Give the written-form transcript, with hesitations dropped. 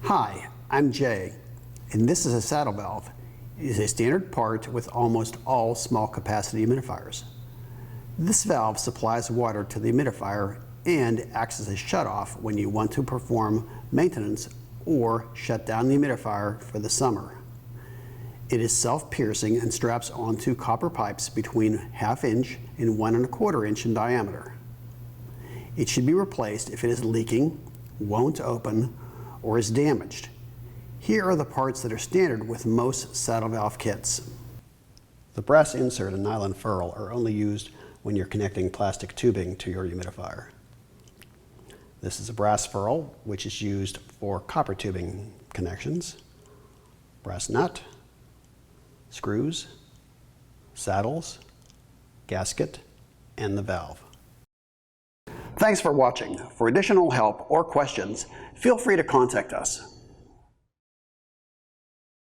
Hi, I'm Jay, and this is a saddle valve. It is a standard part with almost all small capacity humidifiers. This valve supplies water to the humidifier and acts as a shutoff when you want to perform maintenance or shut down the humidifier for the summer. It is self-piercing and straps onto copper pipes between 1/2 inch and 1 1/4 inch in diameter. It should be replaced if it is leaking, won't open, or is damaged. Here are the parts that are standard with most saddle valve kits. The brass insert and nylon ferrule are only used when you're connecting plastic tubing to your humidifier. This is a brass ferrule, which is used for copper tubing connections. Brass nut, screws, saddles, gasket, and the valve. Thanks for watching. For additional help or questions, feel free to contact us.